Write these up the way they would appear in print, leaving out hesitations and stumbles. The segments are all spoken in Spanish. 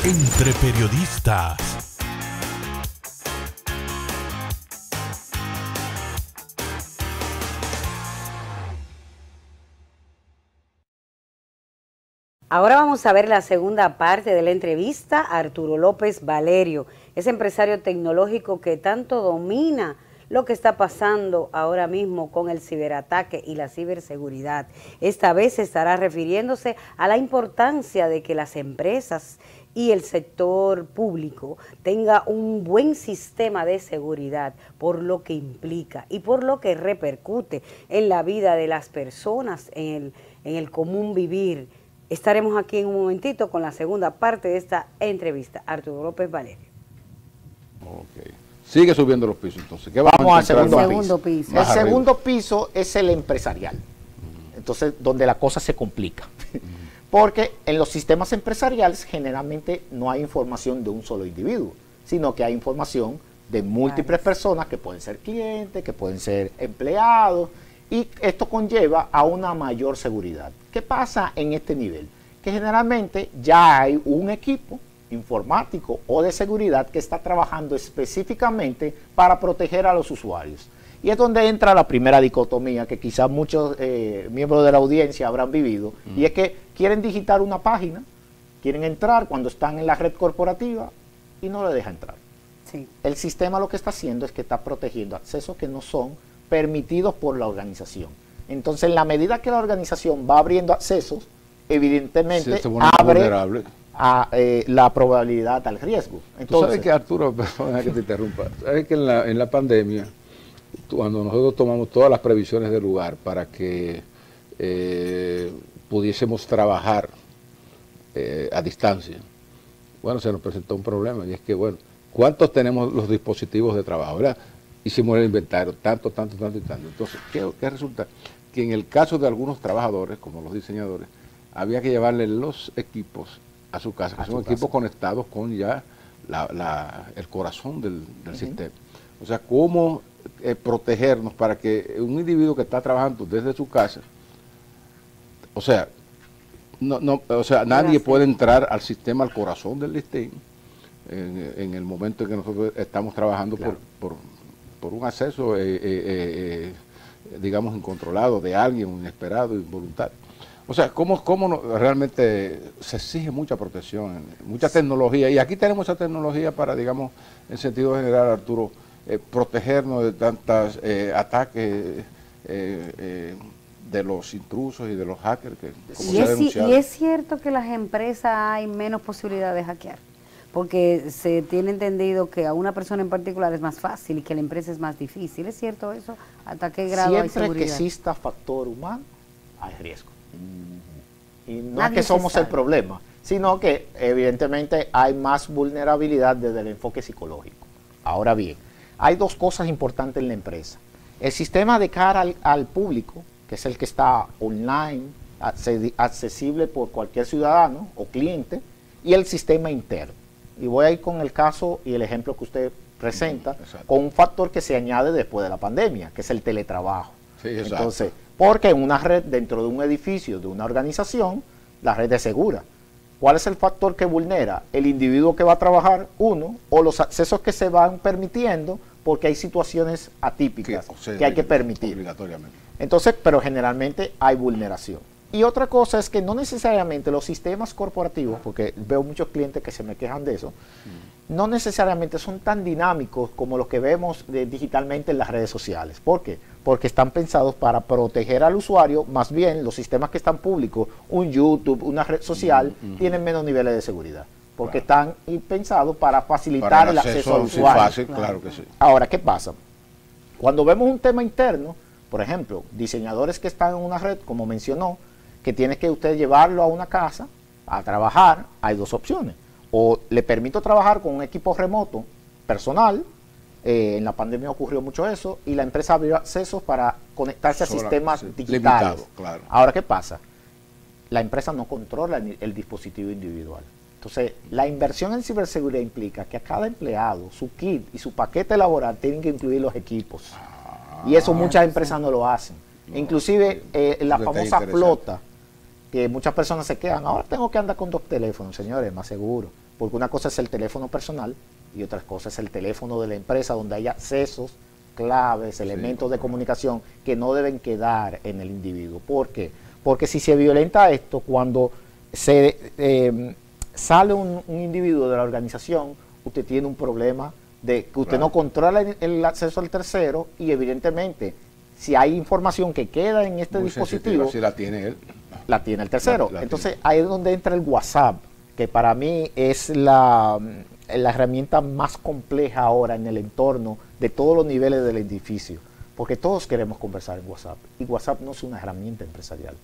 Entre periodistas. Ahora vamos a ver la segunda parte de la entrevista a Arturo López Valerio, ese empresario tecnológico que tanto domina lo que está pasando ahora mismo con el ciberataque y la ciberseguridad. Esta vez estará refiriéndose a la importancia de que las empresas y el sector público tenga un buen sistema de seguridad por lo que implica y por lo que repercute en la vida de las personas, en el común vivir. Estaremos aquí en un momentito con la segunda parte de esta entrevista. Arturo López Valerio. Ok. Sigue subiendo los pisos, entonces. ¿Qué vamos al segundo piso? El segundo piso es el empresarial. Entonces, donde la cosa se complica. Porque en los sistemas empresariales generalmente no hay información de un solo individuo, sino que hay información de múltiples personas que pueden ser clientes, que pueden ser empleados, y esto conlleva a una mayor seguridad. ¿Qué pasa en este nivel? Que generalmente ya hay un equipo informático o de seguridad que está trabajando específicamente para proteger a los usuarios. Y es donde entra la primera dicotomía que quizás muchos miembros de la audiencia habrán vivido, y es que quieren digitar una página, quieren entrar cuando están en la red corporativa y no le deja entrar. Sí. El sistema lo que está haciendo es que está protegiendo accesos que no son permitidos por la organización. Entonces, en la medida que la organización va abriendo accesos, evidentemente abre la probabilidad al riesgo. Entonces, tú sabes que, Arturo, perdona que te interrumpa, sabes que en la pandemia, cuando nosotros tomamos todas las previsiones del lugar para que pudiésemos trabajar a distancia, bueno, se nos presentó un problema, y es que, bueno, ¿cuántos tenemos los dispositivos de trabajo? ¿Verdad? Hicimos el inventario, tanto y tanto. Entonces, ¿qué resulta? Que en el caso de algunos trabajadores, como los diseñadores, había que llevarle los equipos a su casa, que son equipos conectados con ya el corazón del sistema. O sea, cómo protegernos para que un individuo que está trabajando desde su casa, o sea, nadie puede entrar al sistema, al corazón del listín, en el momento en que nosotros estamos trabajando por un acceso, digamos, incontrolado de alguien, inesperado, involuntario. O sea, ¿cómo realmente se exige mucha protección, mucha tecnología? Y aquí tenemos esa tecnología para, digamos, en sentido general, Arturo, protegernos de tantos ataques de los intrusos y de los hackers, como se ha denunciado. Y es cierto que las empresas hay menos posibilidad de hackear, porque se tiene entendido que a una persona en particular es más fácil y que a la empresa es más difícil. ¿Es cierto eso? ¿Hasta qué grado hay seguridad? Siempre que exista factor humano, hay riesgo. Y no es que somos el problema, sino que evidentemente hay más vulnerabilidad desde el enfoque psicológico. Ahora bien, hay dos cosas importantes en la empresa. El sistema de cara al público, que es el que está online, accesible por cualquier ciudadano o cliente, y el sistema interno. Y voy a ir con el caso y el ejemplo que usted presenta, con un factor que se añade después de la pandemia, que es el teletrabajo. Sí, entonces, porque en una red, dentro de un edificio, de una organización, la red es segura. ¿Cuál es el factor que vulnera? El individuo que va a trabajar, uno, o los accesos que se van permitiendo, porque hay situaciones atípicas que hay que permitir. Obligatoriamente. Entonces, pero generalmente hay vulneración. Y otra cosa es que no necesariamente los sistemas corporativos, porque veo muchos clientes que se me quejan de eso, no necesariamente son tan dinámicos como los que vemos digitalmente en las redes sociales. ¿Por qué? Porque están pensados para proteger al usuario. Más bien, los sistemas que están públicos, un YouTube, una red social, tienen menos niveles de seguridad, porque están pensados para facilitar el acceso al usuario. Fácil, claro que sí. Ahora, ¿qué pasa? Cuando vemos un tema interno, por ejemplo, diseñadores que están en una red, como mencionó, que tiene que usted llevarlo a una casa a trabajar, hay dos opciones. O le permito trabajar con un equipo remoto personal, en la pandemia ocurrió mucho eso, y la empresa abrió accesos para conectarse a sistemas digitales. Limitado, claro. Ahora, ¿qué pasa? La empresa no controla el dispositivo individual. Entonces, la inversión en ciberseguridad implica que a cada empleado, su kit y su paquete laboral tienen que incluir los equipos. Y eso muchas empresas no lo hacen. Inclusive la famosa flota, que muchas personas se quedan, ahora tengo que andar con 2 teléfonos, señores, más seguro, porque una cosa es el teléfono personal y otra cosa es el teléfono de la empresa, donde hay accesos, claves, elementos de comunicación que no deben quedar en el individuo. ¿Por qué? Porque si se violenta esto, cuando sale un individuo de la organización, usted tiene un problema de que usted no controla el acceso al tercero, y evidentemente, si hay información que queda en este dispositivo, si la tiene él, la tiene el tercero. Entonces ahí es donde entra el WhatsApp, que para mí es la herramienta más compleja ahora en el entorno de todos los niveles del edificio, porque todos queremos conversar en WhatsApp, y WhatsApp no es una herramienta empresarial.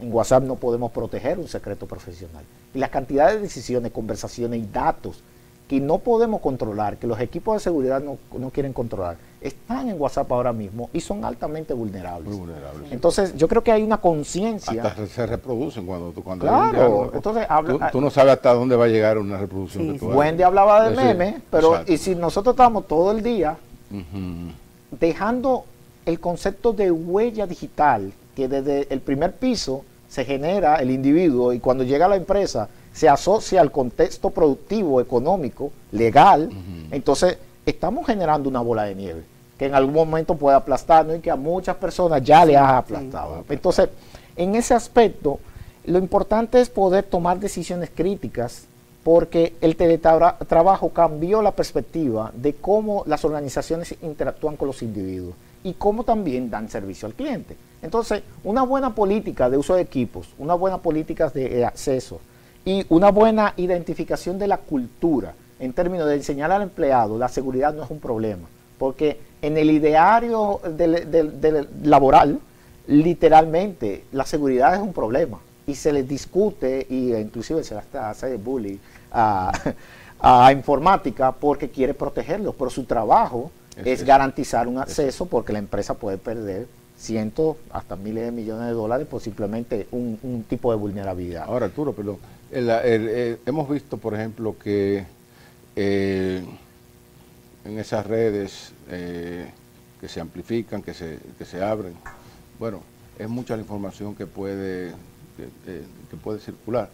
En WhatsApp no podemos proteger un secreto profesional. Y la cantidad de decisiones, conversaciones y datos que no podemos controlar, que los equipos de seguridad no quieren controlar, están en WhatsApp ahora mismo y son altamente vulnerables. Muy vulnerables. Entonces, yo creo que hay una conciencia. Hasta se reproducen cuando claro, entonces tú no sabes hasta dónde va a llegar una reproducción que tú hagas. Wendy hablaba de memes, pero exacto. y si nosotros estamos todo el día dejando el concepto de huella digital, que desde el primer piso se genera el individuo, y cuando llega a la empresa se asocia al contexto productivo, económico, legal, entonces estamos generando una bola de nieve que en algún momento puede aplastarnos, y que a muchas personas ya le ha aplastado. Entonces, en ese aspecto, lo importante es poder tomar decisiones críticas, porque el teletrabajo cambió la perspectiva de cómo las organizaciones interactúan con los individuos y cómo también dan servicio al cliente. Entonces, una buena política de uso de equipos, una buena política de acceso y una buena identificación de la cultura en términos de enseñar al empleado, la seguridad no es un problema, porque en el ideario del laboral, literalmente, la seguridad es un problema, y se les discute, y inclusive se hasta hace bullying a informática porque quiere protegerlos, pero su trabajo es garantizar un acceso, porque la empresa puede perder cientos hasta miles de millones de dólares por simplemente un tipo de vulnerabilidad. Ahora, Arturo, pero hemos visto, por ejemplo, que en esas redes que se amplifican, que se abren, bueno, es mucha la información que puede circular,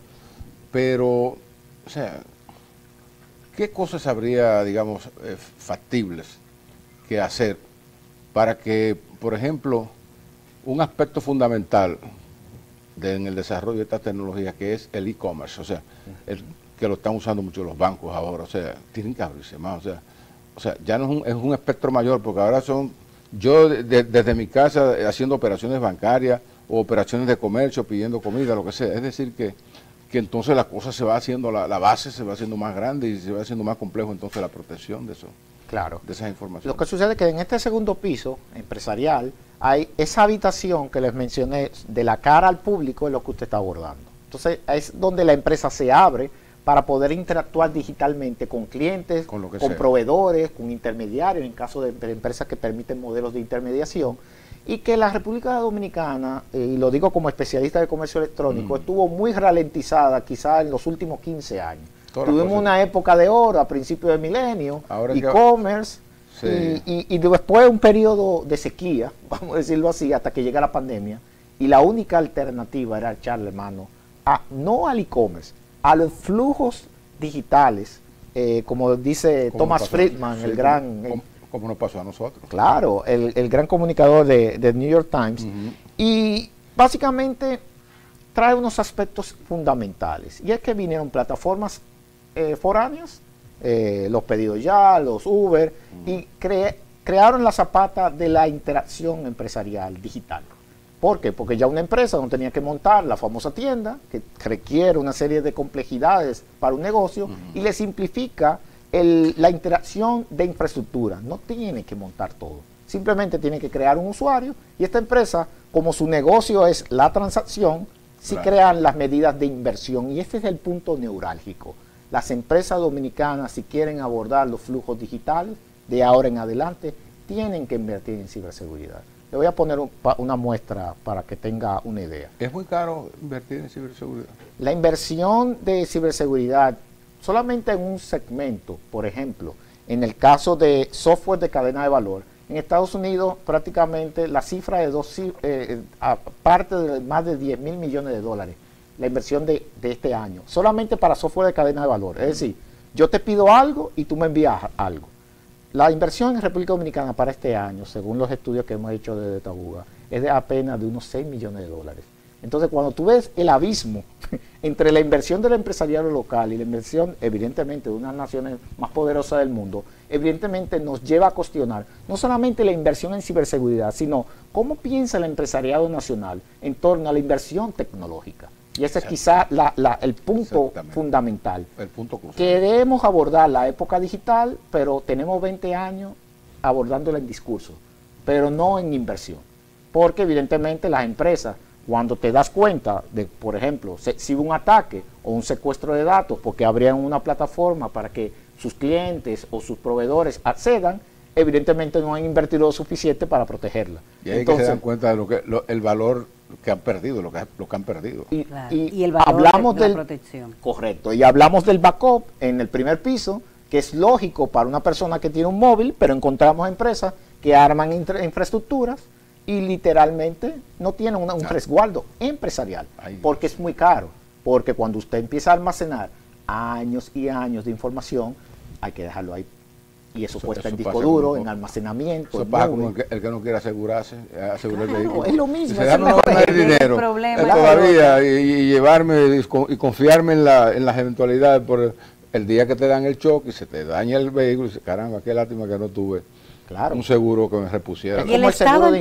pero, o sea, ¿qué cosas habría, digamos, factibles que hacer para que, por ejemplo, un aspecto fundamental en el desarrollo de esta tecnología, que es el e-commerce, o sea, que lo están usando mucho los bancos ahora, o sea, tienen que abrirse más, o sea, ya no es un espectro mayor, porque ahora yo desde mi casa haciendo operaciones bancarias o operaciones de comercio, pidiendo comida, lo que sea, es decir que entonces la cosa se va haciendo, la base se va haciendo más grande y se va haciendo más complejo entonces la protección de eso. Claro. De esas informaciones. Lo que sucede es que en este segundo piso empresarial hay esa habitación que les mencioné de la cara al público, es lo que usted está abordando. Entonces es donde la empresa se abre para poder interactuar digitalmente con clientes, con proveedores, con intermediarios, en caso de empresas que permiten modelos de intermediación, y que la República Dominicana, y lo digo como especialista de comercio electrónico, estuvo muy ralentizada quizás en los últimos 15 años. Tuvimos una época de oro a principios de milenio, e-commerce, y después un periodo de sequía, vamos a decirlo así, hasta que llega la pandemia, y la única alternativa era echarle mano no al e-commerce, a los flujos digitales, como dice Thomas Friedman, el gran... Como nos pasó a nosotros. Claro, el gran comunicador de New York Times, y básicamente trae unos aspectos fundamentales, y es que vinieron plataformas foráneas, los pedidos ya, los Uber, y crearon la zapata de la interacción empresarial digital. ¿Por qué? Porque ya una empresa no tenía que montar la famosa tienda, que requiere una serie de complejidades para un negocio, y le simplifica la interacción de infraestructura. No tiene que montar todo, simplemente tiene que crear un usuario, y esta empresa, como su negocio es la transacción, sí crean las medidas de inversión, y este es el punto neurálgico. Las empresas dominicanas, si quieren abordar los flujos digitales de ahora en adelante, tienen que invertir en ciberseguridad. Le voy a poner una muestra para que tenga una idea. ¿Es muy caro invertir en ciberseguridad? La inversión de ciberseguridad solamente en un segmento, por ejemplo, en el caso de software de cadena de valor, en Estados Unidos prácticamente la cifra de aparte de más de 10.000 millones de dólares la inversión de este año, solamente para software de cadena de valor. Es decir, yo te pido algo y tú me envías algo. La inversión en República Dominicana para este año, según los estudios que hemos hecho desde Tabuga, es de apenas de unos 6 millones de dólares. Entonces, cuando tú ves el abismo entre la inversión del empresariado local y la inversión, evidentemente, de unas naciones más poderosas del mundo, evidentemente nos lleva a cuestionar no solamente la inversión en ciberseguridad, sino cómo piensa el empresariado nacional en torno a la inversión tecnológica. Y ese es quizá el punto fundamental. El punto crucial. Queremos abordar la época digital, pero tenemos 20 años abordándola en discurso, pero no en inversión. Porque evidentemente las empresas, cuando te das cuenta de, por ejemplo, si hubo un ataque o un secuestro de datos porque abrían una plataforma para que sus clientes o sus proveedores accedan, evidentemente no han invertido lo suficiente para protegerla. Y ahí que se dan cuenta de el valor que han perdido, lo que han perdido. Y el valor hablamos de la protección. Correcto, y hablamos del backup en el primer piso, que es lógico para una persona que tiene un móvil, pero encontramos empresas que arman infraestructuras y literalmente no tienen un resguardo empresarial, porque es muy caro, porque cuando usted empieza a almacenar años y años de información, hay que dejarlo ahí. Y eso cuesta en disco duro, en almacenamiento. Eso pasa como el que no quiere asegurarse, asegurar el vehículo. Es lo mismo. Se no hay dinero todavía y llevarme y confiarme en las eventualidades por el día que te dan el choque y se te daña el vehículo y dices, caramba, qué lástima que no tuve un seguro que me repusiera. ¿Y el Estado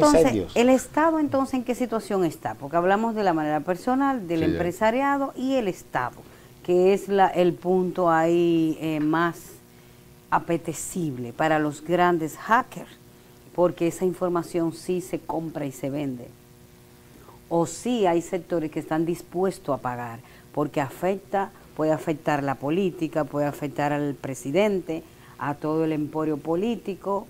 entonces en qué situación está? Porque hablamos de la manera personal, del empresariado y el Estado, que es el punto ahí más apetecible para los grandes hackers, porque esa información sí se compra y se vende. O sí hay sectores que están dispuestos a pagar, porque puede afectar la política, puede afectar al presidente, a todo el emporio político,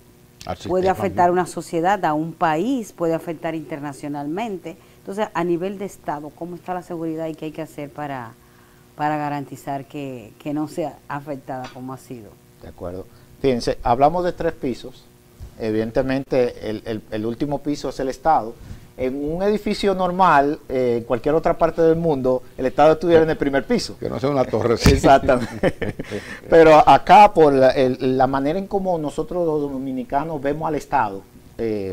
puede afectar una sociedad, a un país, puede afectar internacionalmente. Entonces, a nivel de Estado, ¿cómo está la seguridad y qué hay que hacer para garantizar que no sea afectada como ha sido? De acuerdo. Fíjense, hablamos de 3 pisos. Evidentemente, el último piso es el Estado. En un edificio normal, en cualquier otra parte del mundo, el Estado estuviera en el primer piso. Que no sea una torre. Exactamente. Pero acá, por la manera en cómo nosotros los dominicanos vemos al Estado,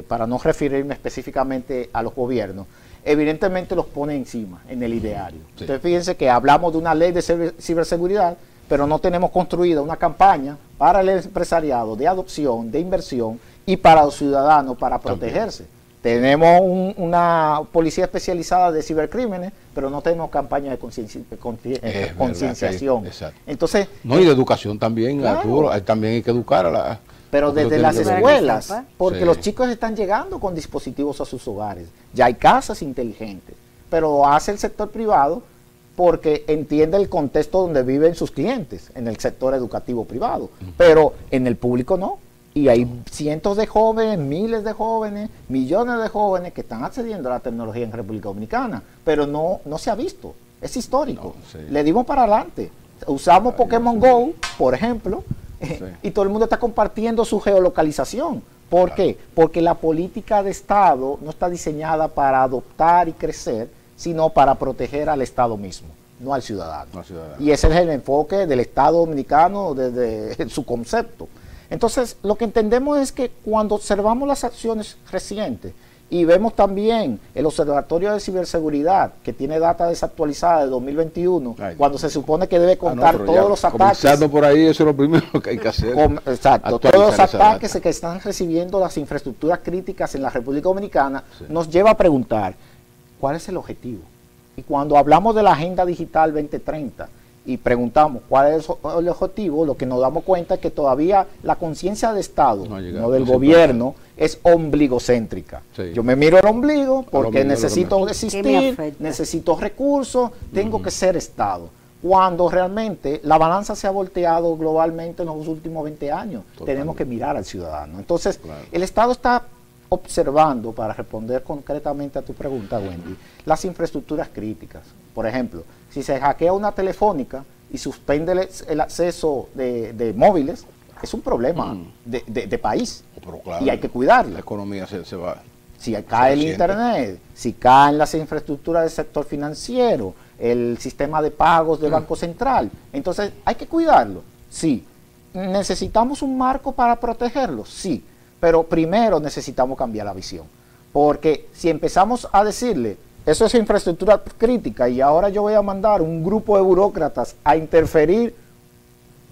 para no referirme específicamente a los gobiernos, evidentemente los pone encima, en el ideario. Sí. Entonces, fíjense que hablamos de una ley de ciberseguridad, pero no tenemos construida una campaña para el empresariado de adopción, de inversión y para los ciudadanos para protegerse. Tenemos una policía especializada de cibercrímenes, pero no tenemos campaña de concienciación. Entonces, y de educación también, claro. Arturo, también hay que educar a la... Pero desde las escuelas, porque los chicos están llegando con dispositivos a sus hogares. Ya hay casas inteligentes, pero hace el sector privado porque entiende el contexto donde viven sus clientes, en el sector educativo privado, pero en el público no. Y hay cientos de jóvenes, miles de jóvenes, millones de jóvenes que están accediendo a la tecnología en República Dominicana, pero no se ha visto, es histórico. Le dimos para adelante. Usamos Pokémon Go, por ejemplo, y todo el mundo está compartiendo su geolocalización. ¿Por qué? Porque la política de Estado no está diseñada para adoptar y crecer, sino para proteger al Estado mismo, no al ciudadano. Y ese es el enfoque del Estado dominicano desde su concepto. Entonces, lo que entendemos es que cuando observamos las acciones recientes y vemos también el Observatorio de Ciberseguridad, que tiene data desactualizada de 2021, cuando se supone que debe contar todos los ataques. Comenzando por ahí, eso es lo primero que hay que hacer. Exacto, todos los ataques que están recibiendo las infraestructuras críticas en la República Dominicana, nos lleva a preguntar, ¿cuál es el objetivo? Y cuando hablamos de la Agenda Digital 2030 y preguntamos cuál es el objetivo, lo que nos damos cuenta es que todavía la conciencia de Estado, no del gobierno, es ombligocéntrica. Yo me miro el ombligo porque necesito existir, necesito recursos, tengo que ser Estado. Cuando realmente la balanza se ha volteado globalmente en los últimos 20 años, tenemos que mirar al ciudadano. Entonces, el Estado está observando, para responder concretamente a tu pregunta, Wendy, las infraestructuras críticas. Por ejemplo, si se hackea una telefónica y suspende el acceso de móviles, es un problema de país, y hay que cuidarlo. La economía se va. Si cae el internet, si caen las infraestructuras del sector financiero, el sistema de pagos del Banco Central. Entonces, ¿hay que cuidarlo? Sí. ¿Necesitamos un marco para protegerlo? Sí. Pero primero necesitamos cambiar la visión. Porque si empezamos a decirle, eso es infraestructura crítica y ahora yo voy a mandar un grupo de burócratas a interferir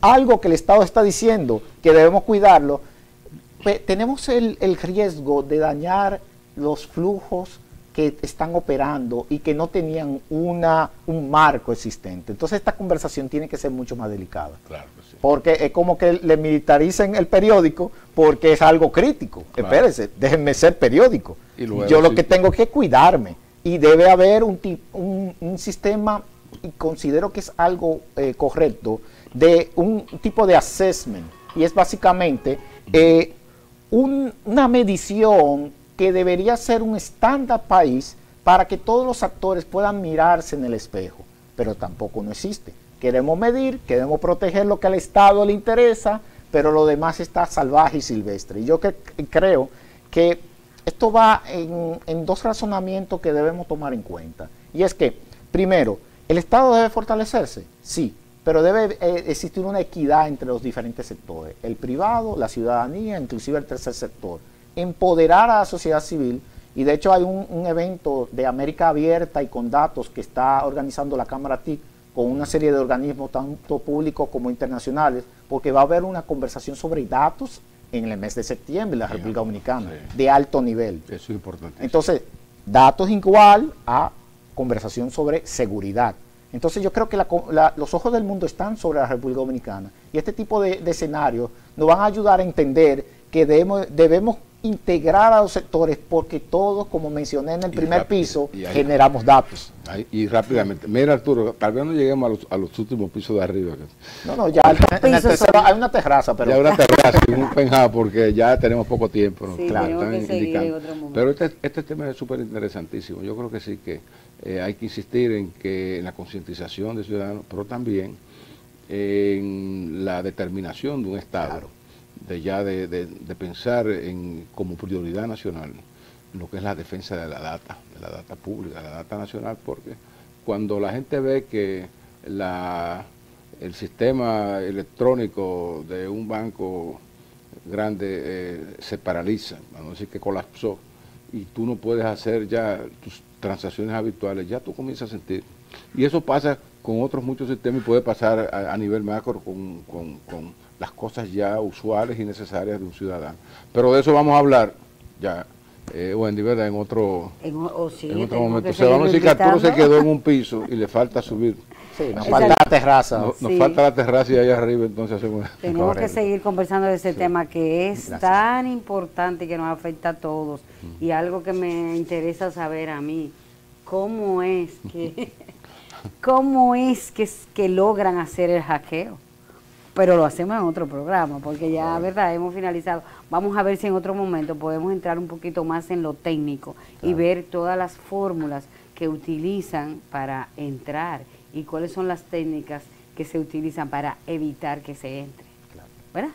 algo que el Estado está diciendo que debemos cuidarlo, tenemos el riesgo de dañar los flujos que están operando y que no tenían un marco existente. Entonces esta conversación tiene que ser mucho más delicada. Claro que sí. Porque es como que le militaricen el periódico porque es algo crítico. Claro. Espérense, déjenme ser periódico. Y luego, yo lo que tengo que cuidarme. Y debe haber un sistema, y considero que es algo correcto, de un tipo de assessment. Y es básicamente una medición que debería ser un estándar país para que todos los actores puedan mirarse en el espejo, pero tampoco no existe. Queremos medir, queremos proteger lo que al Estado le interesa, pero lo demás está salvaje y silvestre. Y yo creo que esto va en dos razonamientos que debemos tomar en cuenta. Y es que, primero, ¿el Estado debe fortalecerse? Sí, pero debe existir una equidad entre los diferentes sectores, el privado, la ciudadanía, inclusive el tercer sector. Empoderar a la sociedad civil, y de hecho hay un evento de América Abierta y con datos que está organizando la Cámara TIC con una serie de organismos tanto públicos como internacionales, porque va a haber una conversación sobre datos en el mes de septiembre en la República Dominicana, de alto nivel. Eso es importante. Entonces, datos igual a conversación sobre seguridad. Entonces yo creo que los ojos del mundo están sobre la República Dominicana y este tipo de escenarios nos van a ayudar a entender que debemos integrar a los sectores porque todos, como mencioné en el primer piso, generamos datos. Y rápidamente, mira Arturo, tal vez no lleguemos a los últimos pisos de arriba. No, ya en el tercero hay una terraza. Pero ya una terraza y un penjado porque ya tenemos poco tiempo. ¿No? Sí, claro, tenemos que seguir en otro momento. Pero este tema es súper interesantísimo. Yo creo que sí que hay que insistir en la concientización de ciudadanos, pero también en la determinación de un Estado. Claro. De pensar como prioridad nacional lo que es la defensa de la data pública, la data nacional, porque cuando la gente ve que el sistema electrónico de un banco grande se paraliza, a no decir que colapsó, y tú no puedes hacer ya tus transacciones habituales, ya tú comienzas a sentir. Y eso pasa con otros muchos sistemas y puede pasar a nivel macro con las cosas ya usuales y necesarias de un ciudadano. Pero de eso vamos a hablar ya, Wendy, ¿verdad? En otro momento. Vamos a decir que Arturo se quedó en un piso y le falta subir. Sí, nos falta la terraza. Nos falta la terraza y allá arriba entonces hacemos... Tenemos que seguir conversando de ese tema que es tan importante y que nos afecta a todos. Y algo que me interesa saber a mí, ¿cómo es que logran hacer el hackeo? Pero lo hacemos en otro programa, porque ya, verdad, hemos finalizado. Vamos a ver si en otro momento podemos entrar un poquito más en lo técnico y ver todas las fórmulas que utilizan para entrar y cuáles son las técnicas que se utilizan para evitar que se entre. ¿Verdad?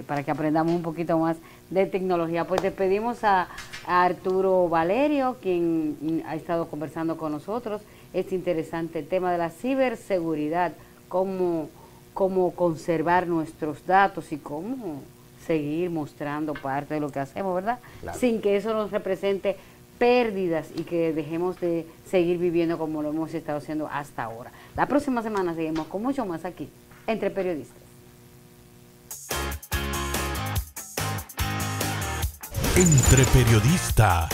Para que aprendamos un poquito más de tecnología. Pues despedimos a Arturo Valerio, quien ha estado conversando con nosotros este interesante tema de la ciberseguridad, cómo conservar nuestros datos y cómo seguir mostrando parte de lo que hacemos, ¿verdad? Claro. Sin que eso nos represente pérdidas y que dejemos de seguir viviendo como lo hemos estado haciendo hasta ahora. La próxima semana seguimos con mucho más aquí, Entre Periodistas. Entre Periodistas.